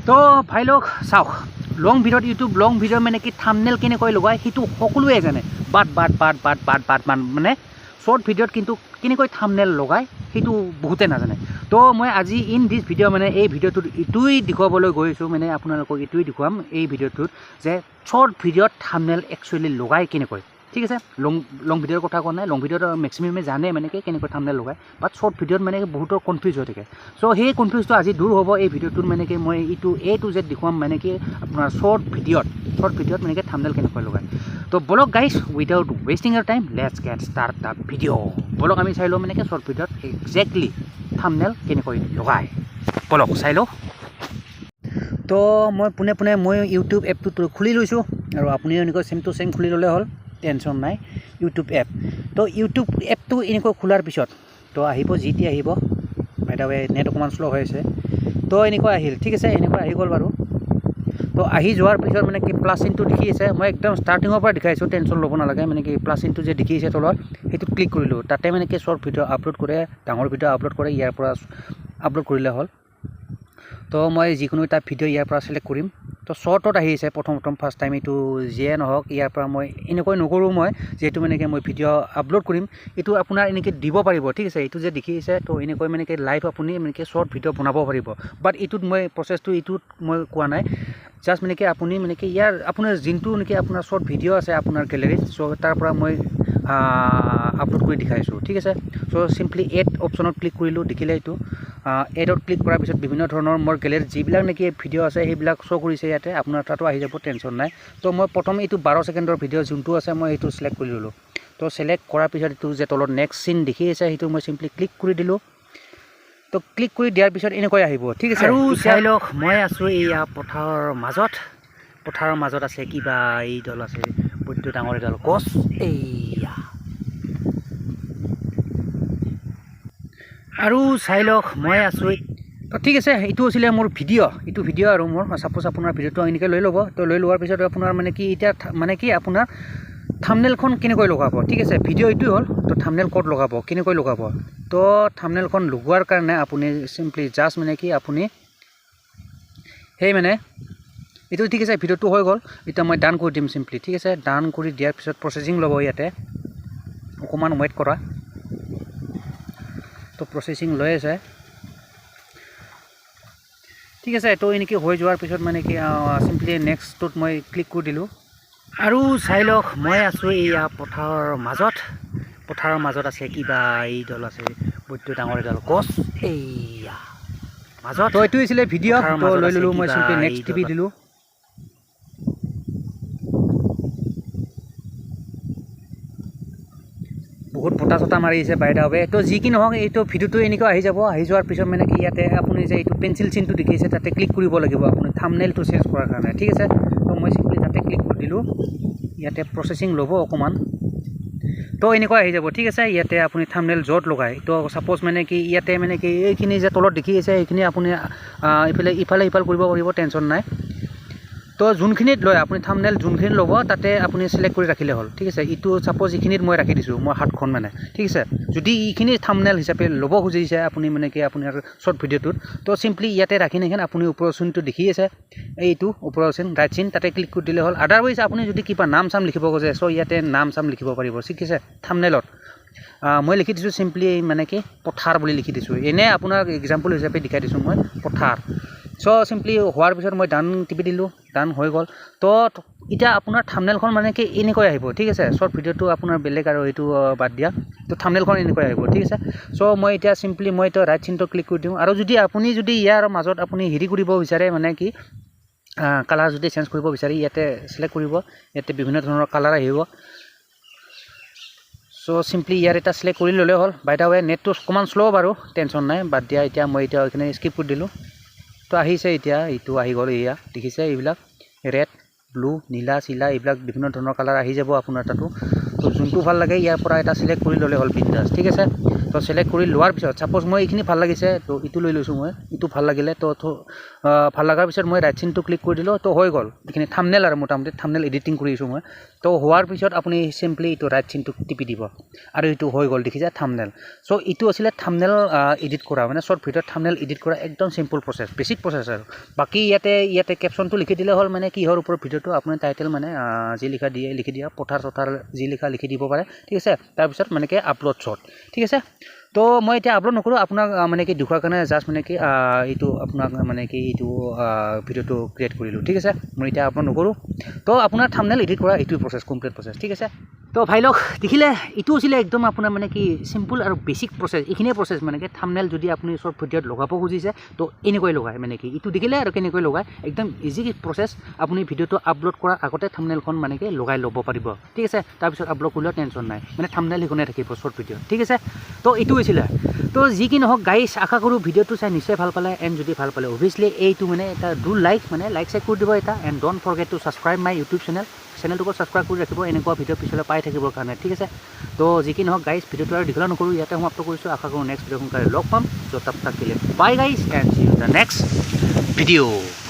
তো ভাই লোক চাওক লং ভিডিঅ'ত ইউটিউব লং ভিডিঅ' মানে কি থাম্বনেল কেনেকৈ লগায় সেইটো সকলোৱে জানে বাট মানে শ্বৰ্ট ভিডিঅ'ত কিন্তু কেনেকৈ থাম্বনেল লগায় সেইটো বহুতে নাজানে। তো মই আজি ইন দিছ ভিডিঅ' মানে এই ভিডিঅ'টোত এইটোৱেই দেখুৱাবলৈ গৈছোঁ, মানে আপোনালোকক এইটোৱেই দেখুৱাম এই ভিডিঅ'টোত যে শ্বৰ্ট ভিডিঅ'ত থাম্বনেল একচুৱেলি লগায় কেনেকৈ। ঠিক আছে, লং ভিডিঅ'ৰ কথা কোৱা নাই, লং ভিডিঅ'ত মেক্সিমামে জানে মানে কি কেনেকৈ থাম্বনেল লগায়, বাট শ্বৰ্ট ভিডিঅ'ত মানে বহুতৰ কনফিউজ হৈ থাকে। চ' সেই কনফিউজটো আজি দূৰ হ'ব এই ভিডিঅ'টোত, মানে কি মই এইটো A to Z দেখুৱাম মানে কি আপোনাৰ শ্বৰ্ট ভিডিঅ'ত মানে কি থাম্বনেল কেনেকৈ লগায়। তো বলক guys, without wasting year time let's gate start the video'. বলক আমি চাই লওঁ মানে কি শ্বৰ্ট ভিডিঅ'ত একজেক্টলি থাম্বনেল কেনেকৈ লগায়, বলক চাই লওঁ। তো মই পোনে মই ইউটিউব এপটো খুলি লৈছোঁ, আৰু আপুনিও এনেকৈ চেম টু চেম খুলি ল'লে হ'ল, টেনশ্যন নাই। ইউটিউব এপ, তো ইউটিউব এপটো এনেকৈ খোলাৰ পিছত তো আহিব জিটি আহিব, বাইদাৱে নেট অকণমান শ্ল' হৈ আছে। তো এনেকুৱা আহিল, ঠিক আছে, এনেকুৱা আহি গ'ল বাৰু। তো আহি যোৱাৰ পিছত মানে কি প্লাছ চিনটো দেখি আছে, মই একদম ষ্টাৰ্টিঙৰ পৰা দেখাইছোঁ, টেনশ্যন ল'ব নালাগে। মানে কি প্লাছ চিনটো যে দেখি আছে তলত, সেইটোত ক্লিক কৰিলোঁ। তাতে মানে কি শ্বৰ্ট ভিডিঅ' আপলোড কৰে, ডাঙৰ ভিডিঅ' আপলোড কৰে, ইয়াৰ পৰা আপলোড কৰিলে হ'ল। তো মই যিকোনো এটা ভিডিঅ' ইয়াৰ পৰা চিলেক্ট কৰিম। তো শ্বৰ্টত আহিছে প্ৰথম ফাৰ্ষ্ট টাইম, এইটো যিয়ে নহওক ইয়াৰ পৰা মই এনেকৈ নকৰোঁ, মই যিহেতু মানে কি মই ভিডিঅ' আপলোড কৰিম, এইটো আপোনাৰ এনেকৈ দিব পাৰিব। ঠিক আছে, এইটো যে দেখিছে, তো এনেকৈ মানে কি লাইভ আপুনি মানে কি শ্বৰ্ট ভিডিঅ' বনাব পাৰিব। বাট এইটোত মই প্ৰচেছটো এইটোত মই কোৱা নাই, জাষ্ট মানে কি আপুনি মানে কি ইয়াৰ আপোনাৰ যোনটো নেকি আপোনাৰ শ্বৰ্ট ভিডিঅ' আছে আপোনাৰ গেলেৰীত, চ' তাৰ পৰা মই আপলোড কৰি দেখাইছোঁ। ঠিক আছে, চ' চিম্পলি এড অপশ্যনত ক্লিক কৰিলোঁ, দেখিলে এইটো এডত ক্লিক কৰাৰ পিছত বিভিন্ন ধৰণৰ মোৰ গেলেৰীত যিবিলাক নেকি ভিডিঅ' আছে সেইবিলাক শ্ব' কৰিছে ইয়াতে, আপোনাৰ তাতো আহি যাব, টেনশ্যন নাই। তো মই প্ৰথম এইটো 12 ছেকেণ্ডৰ ভিডিঅ' যোনটো আছে মই সেইটো চিলেক্ট কৰি ল'লোঁ। তো চিলেক্ট কৰাৰ পিছত এইটো যে তলত নেক্সট চিন দেখি আছে সেইটো মই চিম্পলি ক্লিক কৰি দিলোঁ। তো ক্লিক কৰি দিয়াৰ পিছত এনেকৈ আহিব। ঠিক আছে, আৰু চাই লওক মই আছোঁ এইয়া পথাৰৰ মাজত আছে কিবা এইডাল আছে, বৈদ্য ডাঙৰ এডাল গছ, এইয়া। আৰু চাই লওক মই আছোঁ। তো ঠিক আছে, এইটো আছিলে মোৰ এইটো ভিডিঅ' আৰু মোৰ ছাপ'জ আপোনাৰ ভিডিঅ'টো এনেকৈ লৈ ল'ব। তো লৈ লোৱাৰ পিছত আপোনাৰ মানে কি এতিয়া মানে কি আপোনাৰ থাম্বনেলখন কেনেকৈ লগাব। ঠিক আছে, ভিডিঅ' এইটোৱে হ'ল। তো থাম্বনেল ক'ত লগাব, কেনেকৈ লগাব। তো থাম্বনেলখন লগোৱাৰ কাৰণে আপুনি চিম্পলি জাষ্ট মানে কি আপুনি সেই মানে এইটো ঠিক আছে, ভিডিঅ'টো হৈ গ'ল। এতিয়া মই ডান কৰি দিম চিম্পলি। ঠিক আছে, ডান কৰি দিয়াৰ পিছত প্ৰচেছিং ল'ব, ইয়াতে অকণমান ৱেইট কৰা। তো প্ৰচেছিং লৈ আছে, ঠিক আছে। তো এনেকৈ হৈ যোৱাৰ পিছত মানে কি চিম্পলি নেক্সটটোত মই ক্লিক কৰি দিলোঁ। আৰু চাই লওক মই আছোঁ এইয়া পথাৰৰ মাজত আছে কিবা এইডাল আছে, বৈদ্য ডাঙৰ এডাল গছ, এইয়া মাজত। তো এইটো হৈছিলে ভিডিঅ', তো লৈ ল'লোঁ মই চিম্পলি নেক্সট টিপি দিলোঁ। বহুত বতাহ মাৰি আছে বাই দা ৱে। তো যি কি নহওক এইটো ভিডিঅ'টো এনেকৈ আহি যাব। আহি যোৱাৰ পিছত মানে কি ইয়াতে আপুনি যে এইটো পেঞ্চিল চিনটো দেখিছে তাতে ক্লিক কৰিব লাগিব আপুনি থাম্বনেলটো চেঞ্জ কৰাৰ কাৰণে। ঠিক আছে, তো মই চিম্পলি তাতে ক্লিক কৰি দিলোঁ। ইয়াতে প্ৰচেছিং ল'ব অকণমান, তো এনেকুৱা আহি যাব। ঠিক আছে, ইয়াতে আপুনি থাম্বনেল য'ত লগায়, তো ছাপ'জ মানে কি ইয়াতে মানে কি এইখিনি যে তলত দেখি আছে এইখিনি আপুনি ইফালে কৰিব পাৰিব, টেনশ্যন নাই। তো যোনখিনিত লয় আপুনি থাম্বনেল যোনখিনি ল'ব তাতে আপুনি চিলেক্ট কৰি ৰাখিলে হ'ল। ঠিক আছে, এইটো ছাপ'জ এইখিনিত মই ৰাখি দিছোঁ, মোৰ হাতখন মানে। ঠিক আছে, যদি এইখিনি থাম্বনেল হিচাপে ল'ব খুজিছে আপুনি মানে কি আপোনাৰ শ্বৰ্ট ভিডিঅ'টোত, তো চিম্পলি ইয়াতে ৰাখি নাখেন আপুনি ওপৰৰ চিনটো দেখি আছে, এইটো ওপৰৰ চিন ৰাইট চিন, তাতে ক্লিক কৰি দিলে হ'ল। আদাৰৱাইজ আপুনি যদি কিবা নাম চাম লিখিব খোজে, চ' ইয়াতে নাম চাম লিখিব পাৰিব। ঠিক আছে, থাম্বনেলত মই লিখি দিছোঁ চিম্পলি মানে কি পথাৰ বুলি লিখি দিছোঁ, এনে আপোনাক এক্সাম্পল হিচাপে দেখাই দিছোঁ মই পথাৰ। চ' চিম্পলি হোৱাৰ পিছত মই ডান টিপি দিলোঁ, ডান হৈ গ'ল। তো এতিয়া আপোনাৰ থাম্বনেলখন মানে কি এনেকৈ আহিব। ঠিক আছে, শ্বৰ্ট ভিডিঅ'টো আপোনাৰ বেলেগ আৰু এইটো বাদ দিয়া, তো থাম্বনেলখন এনেকৈ আহিব। ঠিক আছে, চ' মই এতিয়া চিম্পলি মই এতিয়া ৰাইট চিনটো ক্লিক কৰি দিওঁ। আৰু যদি ইয়াৰ মাজত আপুনি হেৰি কৰিব বিচাৰে মানে কি কালাৰ যদি চেঞ্জ কৰিব বিচাৰে, ইয়াতে চিলেক্ট কৰিব, ইয়াতে বিভিন্ন ধৰণৰ কালাৰ আহিব। চ' চিম্পলি ইয়াৰ এটা চিলেক্ট কৰি ল'লে হ'ল। বাই দা ৱে নেটটো অকণমান শ্ল' বাৰু, টেনশ্যন নাই, বাদ দিয়া। এতিয়া মই এইখিনি স্কিপ কৰি দিলোঁ। তো আহিছে এতিয়া, এইটো আহি গ'ল, এয়া দেখিছে এইবিলাক ৰেড, ব্লু, নীলা চিলা এইবিলাক বিভিন্ন ধৰণৰ কালাৰ আহি যাব আপোনাৰ তাতো। তো যোনটো ভাল লাগে ইয়াৰ পৰা এটা চিলেক্ট কৰি ল'লে হ'ল বিন্দাছ। ঠিক আছে, তো চিলেক্ট কৰি লোৱাৰ পিছত ছাপ'জ মই এইখিনি ভাল লাগিছে তো ইটো লৈ লৈছোঁ মই ইটো ভাল লাগিলে তো ভাল লগাৰ পিছত মই ৰাইট চিনটো ক্লিক কৰি দিলোঁ তো হৈ গ'ল এইখিনি থাম্বনেল আৰু মোটামুটি থাম্বনেল এডিটিং কৰিছোঁ মই তো হোৱাৰ পিছত আপুনি চিম্পলি এইটো ৰাইট চিনটো টিপি দিব আৰু এইটো হৈ গ'ল দেখিছে থাম্বনেল চ' এইটো আছিলে থাম্বনেল এডিট কৰা মানে শ্বৰ্ট ভিডিঅ'ত থাম্বনেল এডিট কৰা একদম চিম্পল প্ৰচেছ বেছিক প্ৰচেছ আৰু বাকী ইয়াতে কেপশ্যনটো লিখি দিলে হ'ল মানে কিহৰ ওপৰত ভিডিঅ'টো আপুনি টাইটেল মানে যি লিখি দিয়া পথাৰ যি লিখি দিব পাৰে ঠিক আছে তাৰপিছত মানে কি আপলোড শ্বৰ্ট ঠিক আছে তো মই এতিয়া আপলোড নকৰোঁ আপোনাক মানে কি দেখুৱাৰ কাৰণে জাষ্ট মানে কি এইটো আপোনাক মানে কি এইটো ভিডিঅ'টো ক্ৰিয়েট কৰিলোঁ ঠিক আছে মই এতিয়া আপলোড নকৰোঁ তো আপোনাৰ থাম্বনেল এডিট কৰা এইটো প্ৰচেছ কমপ্লিট প্ৰচেছ ঠিক আছে তো ভাই লওক দেখিলে এইটো আছিলে একদম আপোনাৰ মানে কি চিম্পল আৰু বেছিক প্ৰচেছ এইখিনিয়ে প্ৰচেছ মানে কি থাম্বনেল যদি আপুনি শ্বৰ্ট ভিডিঅ'ত লগাব খুজিছে তো এনেকৈ লগায় মানে কি এইটো দেখিলে আৰু কেনেকৈ লগায় একদম ইজি প্ৰচেছ আপুনি ভিডিঅ'টো আপলোড কৰাৰ আগতে থাম্বনেলখন মানে কি লগাই ল'ব পাৰিব ঠিক আছে তাৰপিছত আপলোড কৰিলেও টেনশ্যন নাই মানে থাম্বনেল সেইখনে থাকিব শ্বৰ্ট ভিডিঅ' ঠিক আছে তো এইটো হৈছিলে তো যি কি নহওক গাইজ আশা কৰোঁ ভিডিঅ'টো চাই নিশ্চয় ভাল পালে এণ্ড যদি ভাল পালে অভিয়াছলি এইটো মানে এটা ডু লাইক চাইক কৰি দিব এটা and don't forget to subscribe my YouTube চেনেলটোকো ছাবস্ক্ৰাইব কৰি ৰাখিব এনেকুৱা ভিডিঅ' পিছলৈ পাই থাকিবৰ কাৰণে ঠিক আছে তো যি কি নহওক গাইজ ভিডিঅ'টো আৰু দীঘল নকৰোঁ ইয়াতে সমাপ্ত কৰিছোঁ আশা কৰোঁ নেক্সট ভিডিঅ' সোনকালে লগ পাম য'ত তাক থাকিলে bye guys and see you the next video'